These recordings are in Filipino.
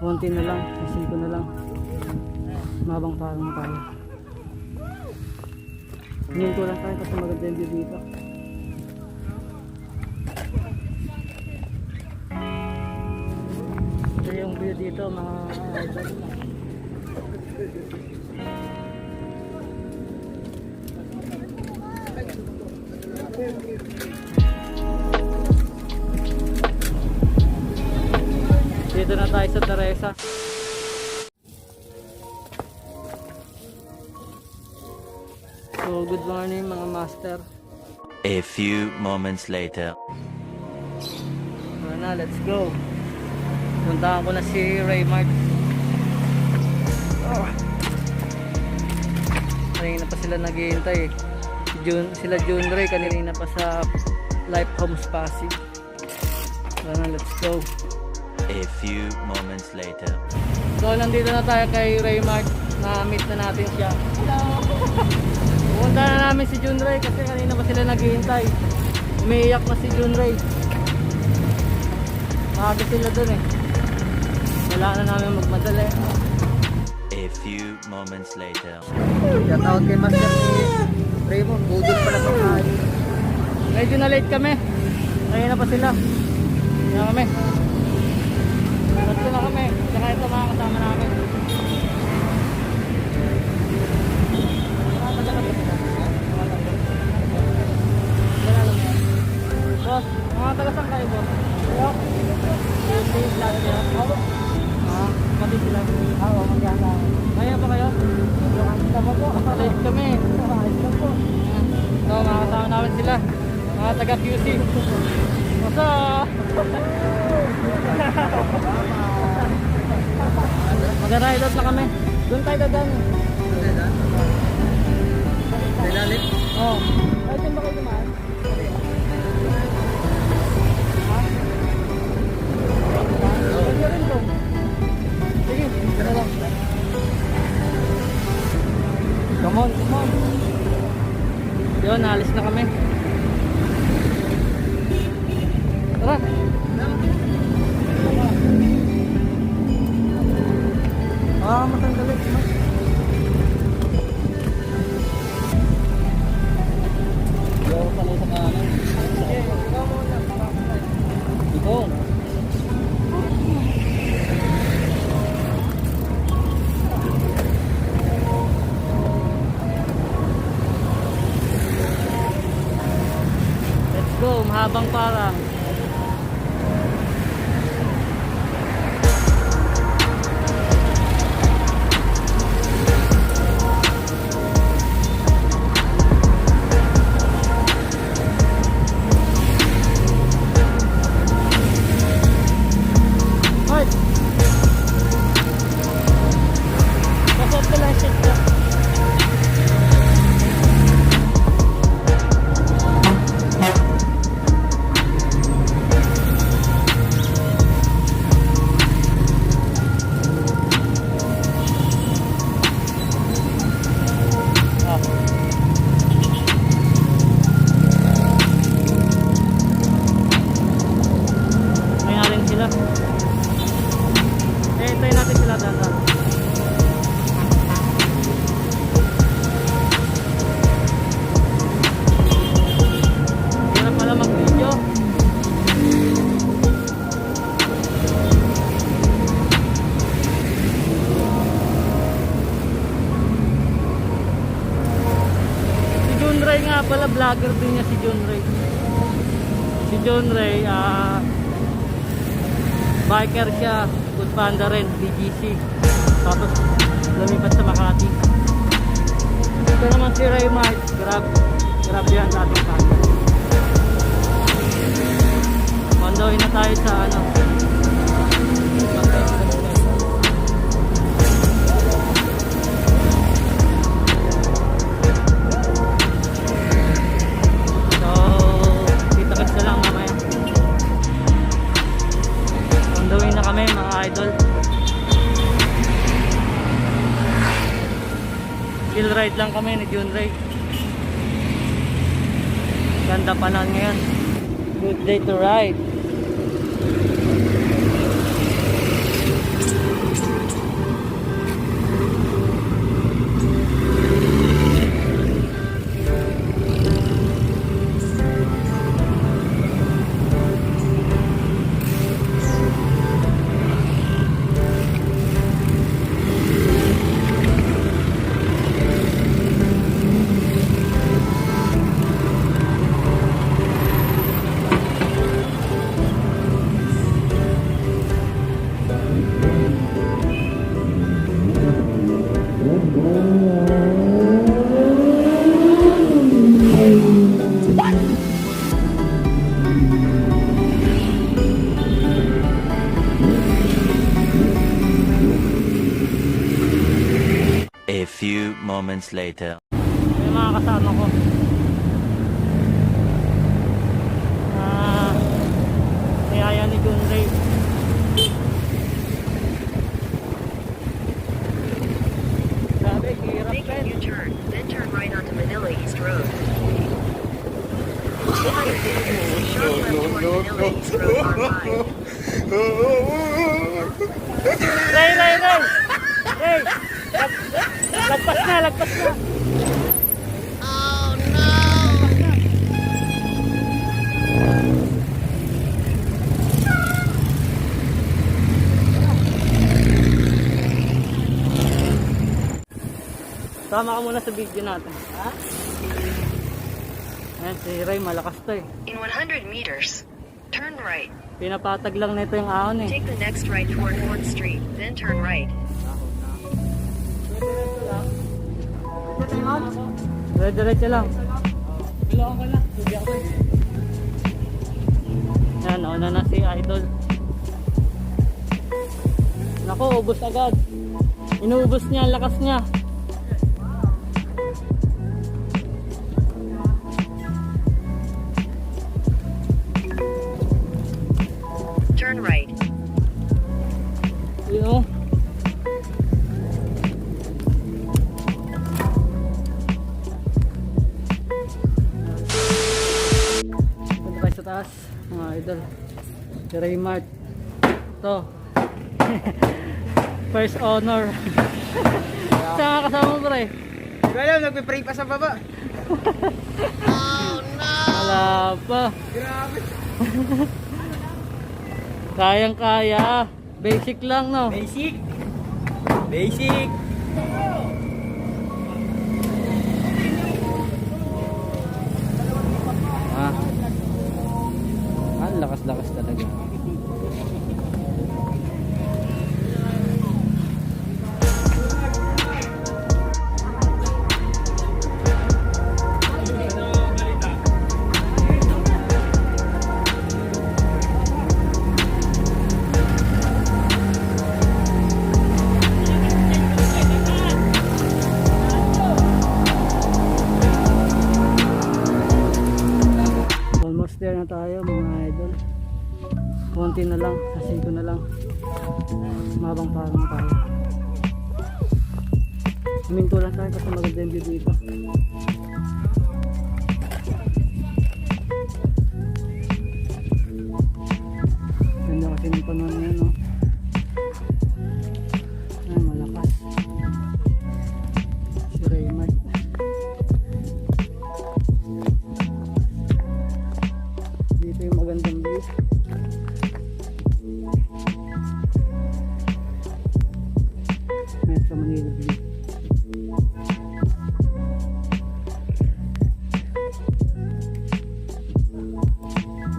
konti na lang, 5 na lang. Mabang parang na tayo. Ngayon ko lang tayo kasi maganda yung view dito. Ito yung view dito mga idol. Dito na tayo sa Teresa. So good morning mga master. A few moments later. Ano na, let's go. Puntahan ko na si Raymart. Kanina pa sila naghihintay eh. Sila June Ray kanina pa sa Life Homes Pasig. Ano na, let's go. A few moments later. So nandito na tayo kay Raymart. Na-meet na natin siya. Hello! Pumunta na namin si June Ray kasi kanina pa sila naghihintay. Umiiyak na si June Ray. Maaga sila dun eh. Wala na namin magmadali. A few moments later. Shoutout kay Master ni Raymond. Budol pala sa kain. Medyo na late kami. Kanina pa sila. Kaya kami. Tatlo na kami. Tsaka ito mga kasama namin. Boss, mga taga-saan kayo, boss? Pati sila. Oo, mag-iasa. Kaya pa kayo? Tama po. Late kami. So, mga kasama namin sila. Mga taga-QC. Masa! Mag-ride out na kami. Doon tayo dadaan. Dalalit? Oo. Ay, saan ba kayo dumaan? Pwede rin to. Sige, tara lang. Come on, come on. Yun, alis na kami. Tara. Matanggalit. Yo, pala sa kanan. Sige, ikaw muna. Ito. Let's go, mahabang parang. Pala vlogger din niya si John Ray. Si John Ray biker siya, food panda rin, BGC. Tapos lumipat sa Makati. Ito naman si Raymart, grab yan sa ating panda. Mandawin na tayo sa ano. Idol, chill ride lang kami ni June Ray. Ganda pa lang ngayon. Good day to ride. few moments later. Yung mga kasama ko. Niyaya ni John Ray. Grabe, hirap Make a pen. U-turn, then turn right onto Manila East Road. Sharp left toward Manila East Road R5. Ray! Ray! Lagpas na! Oh no! Tama ka muna sa video natin. Ha? Ayan, si Ray malakas to eh. In 100 meters, turn right. Pinapatag lang nito yung ahon eh. Take the next right toward 4th Street, then turn right. Diretso lang. Bilang ka na. Subi ako eh. Yan, nauna na si Idol. Naku, ubos agad. Inuubos niya ang lakas niya. Turn right. Yun o. Punta tayo sa taas, mga idol. Si Raymart. Ito. First honor. Saan ka kasama mo, pre? Hindi ko alam, nagpipray pa sa baba. Wala pa. Grabe. Kayang-kaya. Basic lang, no? Basic. Basic. Ah. Lakas-lakas talaga. Almost there na tayo, mga idol. Konti na lang, sasiko na lang. Mabang parang tayo. Huminto lang tayo kasi maganda yung view dito. Ganda kasi ng panahon na yan, no? Ay, malakas. Si Raymart. Dito yung magandang view. Metro Manila view.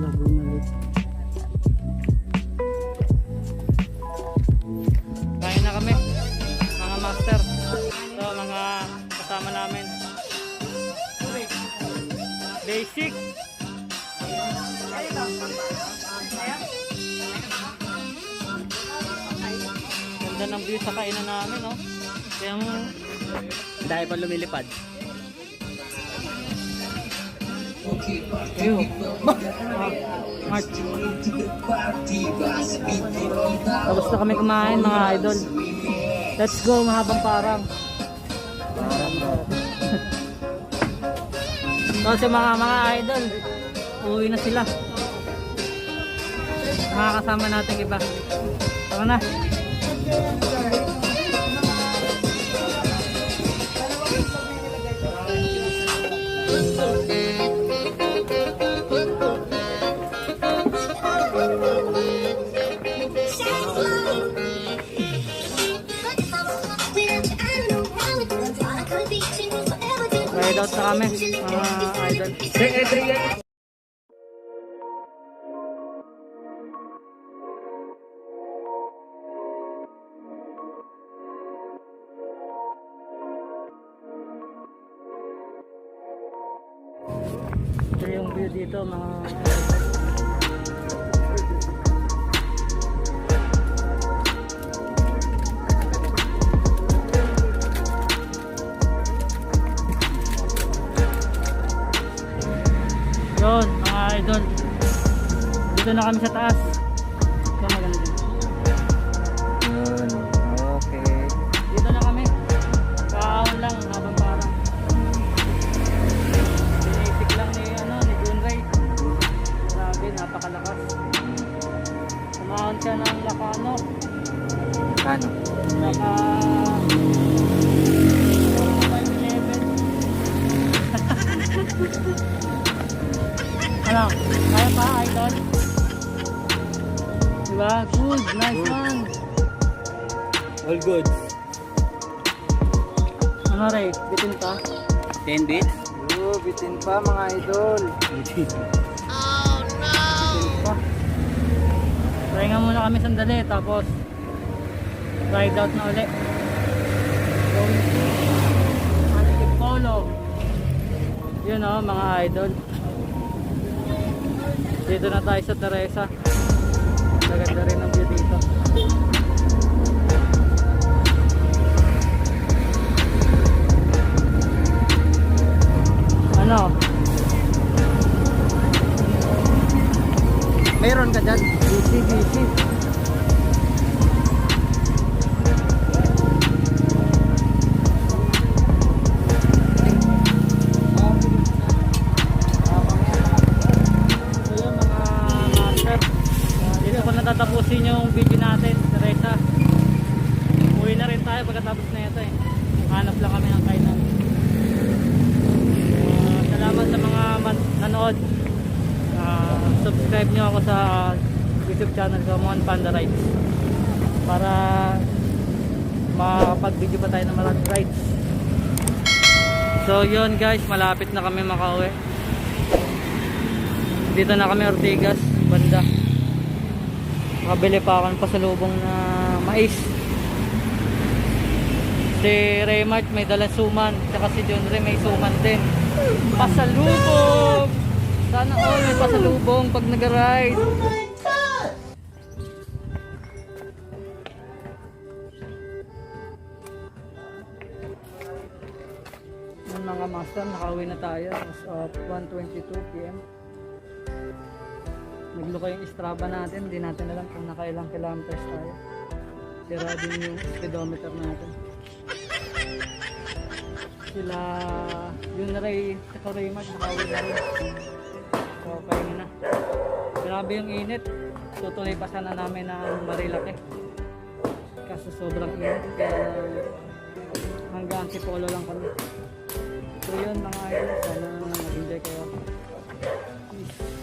Laguna Lake. Kain na kami, mga master. So, mga kasama namin. Basic. Ganda ng view sa kainan namin, no? Kaya mo, dahil pa lumilipad. Ayun. Mark. Tapos na kami kumain, mga idol. Let's go, mahabang parang. So, mga idol, uwi na sila. Mga kasama natin iba. Tara na. Ride out na kami, mga idol. Ito yung view dito, mga Dito na kami sa taas. Ito maganda. Yun. Okay. Dito na kami. Kaahon lang habang parang. Basic lang ni Junray. Grabe, napakalakas. Umahon siya ng Lacano. Kano? Naka 511. Ano? Kaya pa, idol? Diba? Good, nice one. All good. Ano Ray? Bitin pa? 10 bits? Oh, bitin pa mga idol. Bitin pa. Try nga muna kami sandali, tapos ride out na ulit. Going to Antipolo. Yun o, mga idol. Dito na tayo sa Teresa. Maganda rin ang view dito. Ano? Meron ka dyan? Busy. So yun mga master, dito ko natatapusin yung video natin, Teresa. Uwi na rin tayo pagkatapos na ito eh. Hanap lang kami ng kainan. Salamat sa mga nanood. Subscribe nyo ako sa YouTube channel ko, Mon Panda Rides, para makapag-video pa tayo ng maraming rides. So yun guys, malapit na kami makauwi. Dito na kami Ortigas, banda. Makabili pa ako ng pasalubong na mais. Si Raymart may dalang suman, tsaka si John Ray may suman din. Pasalubong! Sana all may pasalubong pag nag-ride. Yung mga master, nakauwi na tayo as of 1:22 PM. Nagluka yung Strava natin, hindi natin alam kung nakailang kilometers tayo. Sira din yung speedometer natin. Sila yun na rin sa Raymart, nakauwi na rin. So pahinga na. Grabe yung init. Tutuloy pa sana namin ng Marilaki. Kaso sobrang init, kaya hanggang Antipolo lang kami. So yun mga idol, sana nag-enjoy kayo. Peace.